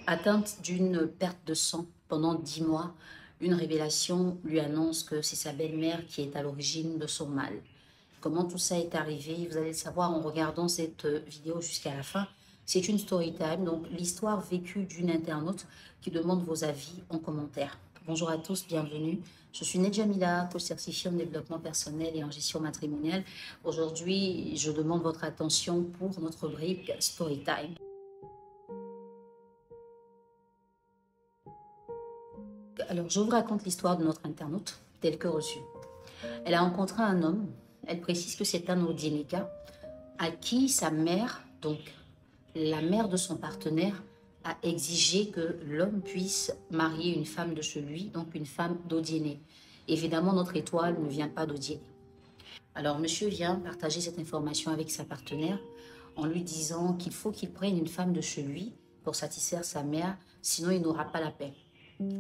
Atteinte d'une perte de sang pendant 10 mois, une révélation lui annonce que c'est sa belle-mère qui est à l'origine de son mal. Comment tout ça est arrivé, vous allez le savoir en regardant cette vidéo jusqu'à la fin. C'est une story time, donc l'histoire vécue d'une internaute qui demande vos avis en commentaire. Bonjour à tous, bienvenue. Je suis Nedjamila, coach certifiée en développement personnel et en gestion matrimoniale. Aujourd'hui, je demande votre attention pour notre rubrique story time. Alors, je vous raconte l'histoire de notre internaute, telle que reçue. Elle a rencontré un homme, elle précise que c'est un Odineka, à qui sa mère, donc la mère de son partenaire, a exigé que l'homme puisse marier une femme de chez lui, donc une femme d'Odiéné. Évidemment, notre étoile ne vient pas d'Odiéné. Alors, monsieur vient partager cette information avec sa partenaire en lui disant qu'il faut qu'il prenne une femme de chez lui pour satisfaire sa mère, sinon il n'aura pas la paix.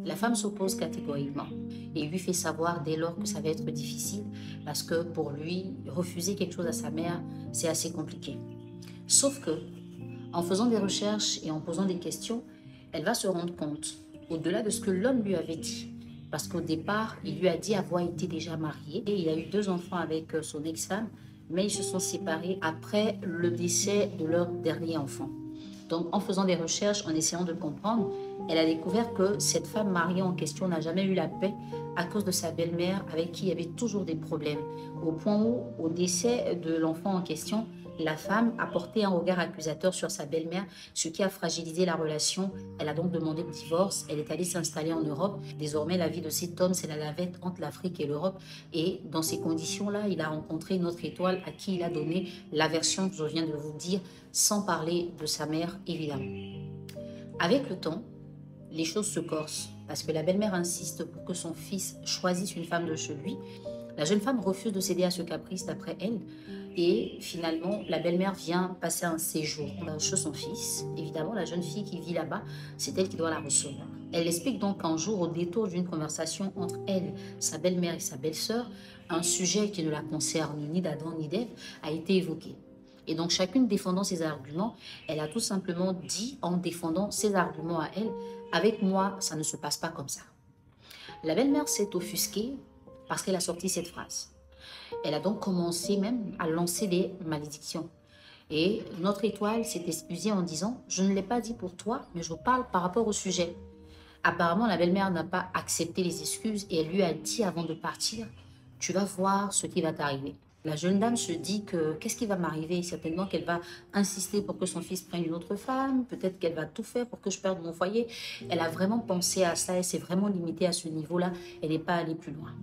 La femme s'oppose catégoriquement et lui fait savoir dès lors que ça va être difficile parce que pour lui, refuser quelque chose à sa mère, c'est assez compliqué. Sauf que, en faisant des recherches et en posant des questions, elle va se rendre compte, au-delà de ce que l'homme lui avait dit, parce qu'au départ, il lui a dit avoir été déjà marié et il a eu 2 enfants avec son ex-femme, mais ils se sont séparés après le décès de leur dernier enfant. Donc, en faisant des recherches, en essayant de comprendre, elle a découvert que cette femme mariée en question n'a jamais eu la paix à cause de sa belle-mère avec qui il y avait toujours des problèmes. Au point où, au décès de l'enfant en question, la femme a porté un regard accusateur sur sa belle-mère, ce qui a fragilisé la relation. Elle a donc demandé le divorce. Elle est allée s'installer en Europe. Désormais, la vie de cet homme, c'est la navette entre l'Afrique et l'Europe. Et dans ces conditions-là, il a rencontré notre étoile à qui il a donné la version que je viens de vous dire, sans parler de sa mère, évidemment. Avec le temps, les choses se corsent parce que la belle-mère insiste pour que son fils choisisse une femme de chez lui. La jeune femme refuse de céder à ce caprice d'après elle et finalement la belle-mère vient passer un séjour chez son fils. Évidemment, la jeune fille qui vit là-bas, c'est elle qui doit la recevoir. Elle explique donc qu'un jour, au détour d'une conversation entre elle, sa belle-mère et sa belle-sœur, un sujet qui ne la concerne ni d'Adam ni d'Ève a été évoqué. Et donc, chacune défendant ses arguments, elle a tout simplement dit, en défendant ses arguments à elle, avec moi, ça ne se passe pas comme ça. La belle-mère s'est offusquée parce qu'elle a sorti cette phrase. Elle a donc commencé même à lancer des malédictions. Et notre étoile s'est excusée en disant « Je ne l'ai pas dit pour toi, mais je parle par rapport au sujet ». Apparemment, la belle-mère n'a pas accepté les excuses et elle lui a dit avant de partir « Tu vas voir ce qui va t'arriver ». La jeune dame se dit que qu'est-ce qui va m'arriver? Certainement qu'elle va insister pour que son fils prenne une autre femme, peut-être qu'elle va tout faire pour que je perde mon foyer. Elle a vraiment pensé à ça, elle s'est vraiment limitée à ce niveau-là, elle n'est pas allée plus loin.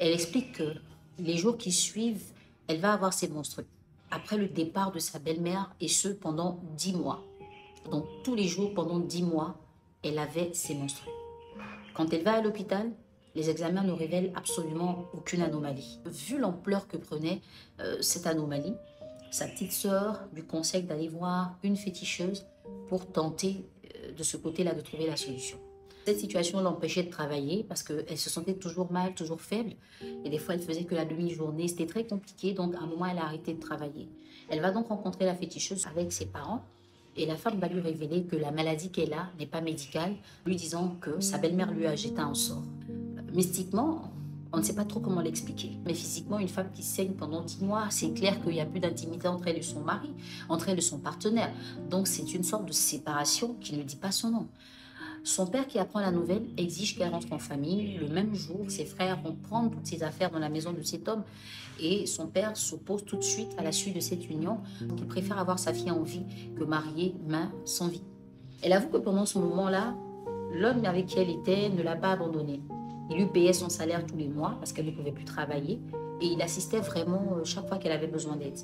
Elle explique que les jours qui suivent, elle va avoir ses menstrues. Après le départ de sa belle-mère, et ce pendant 10 mois. Donc tous les jours pendant 10 mois, elle avait ses menstrues. Quand elle va à l'hôpital, les examens ne révèlent absolument aucune anomalie. Vu l'ampleur que prenait cette anomalie, sa petite sœur lui conseille d'aller voir une féticheuse pour tenter de ce côté-là de trouver la solution. Cette situation l'empêchait de travailler parce qu'elle se sentait toujours mal, toujours faible. Et des fois, elle faisait que la demi-journée. C'était très compliqué. Donc, à un moment, elle a arrêté de travailler. Elle va donc rencontrer la féticheuse avec ses parents. Et la femme va lui révéler que la maladie qu'elle a n'est pas médicale, lui disant que sa belle-mère lui a jeté un sort. Mystiquement, on ne sait pas trop comment l'expliquer. Mais physiquement, une femme qui saigne pendant 10 mois, c'est clair qu'il n'y a plus d'intimité entre elle et son mari, entre elle et son partenaire. Donc, c'est une sorte de séparation qui ne dit pas son nom. Son père qui apprend la nouvelle exige qu'elle rentre en famille. Le même jour, ses frères vont prendre toutes ses affaires dans la maison de cet homme et son père s'oppose tout de suite à la suite de cette union. Il préfère avoir sa fille en vie que marier main sans vie. Elle avoue que pendant ce moment-là, l'homme avec qui elle était ne l'a pas abandonnée. Il lui payait son salaire tous les mois parce qu'elle ne pouvait plus travailler et il assistait vraiment chaque fois qu'elle avait besoin d'aide.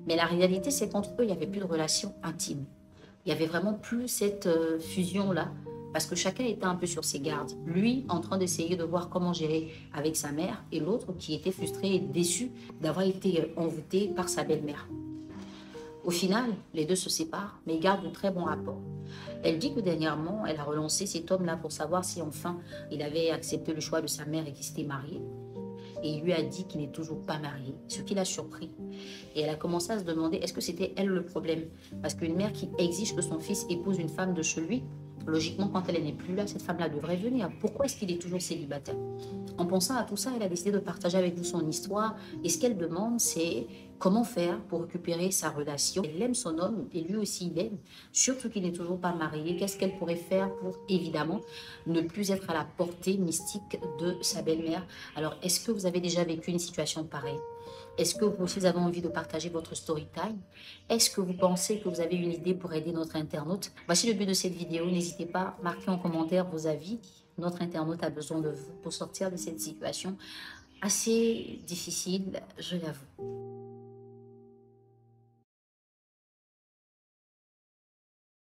Mais la réalité, c'est qu'entre eux, il n'y avait plus de relation intime. Il n'y avait vraiment plus cette fusion-là parce que chacun était un peu sur ses gardes. Lui, en train d'essayer de voir comment gérer avec sa mère, et l'autre qui était frustré et déçu d'avoir été envoûté par sa belle-mère. Au final, les deux se séparent, mais ils gardent de très bons rapports. Elle dit que dernièrement, elle a relancé cet homme-là pour savoir si enfin il avait accepté le choix de sa mère et qu'il s'était marié. Et il lui a dit qu'il n'est toujours pas marié, ce qui l'a surpris. Et elle a commencé à se demander est-ce que c'était elle le problème? Parce qu'une mère qui exige que son fils épouse une femme de chez lui, Logiquement, quand elle n'est plus là, cette femme-là devrait venir. Pourquoi est-ce qu'il est toujours célibataire? En pensant à tout ça, elle a décidé de partager avec vous son histoire. Et ce qu'elle demande, c'est comment faire pour récupérer sa relation. Elle aime son homme et lui aussi il aime, surtout qu'il n'est toujours pas marié. Qu'est-ce qu'elle pourrait faire pour, évidemment, ne plus être à la portée mystique de sa belle-mère? Alors, est-ce que vous avez déjà vécu une situation pareille? Est-ce que vous aussi avez envie de partager votre story time? Est-ce que vous pensez que vous avez une idée pour aider notre internaute? Voici le but de cette vidéo. N'hésitez pas à marquer en commentaire vos avis. Notre internaute a besoin de vous pour sortir de cette situation assez difficile, je l'avoue.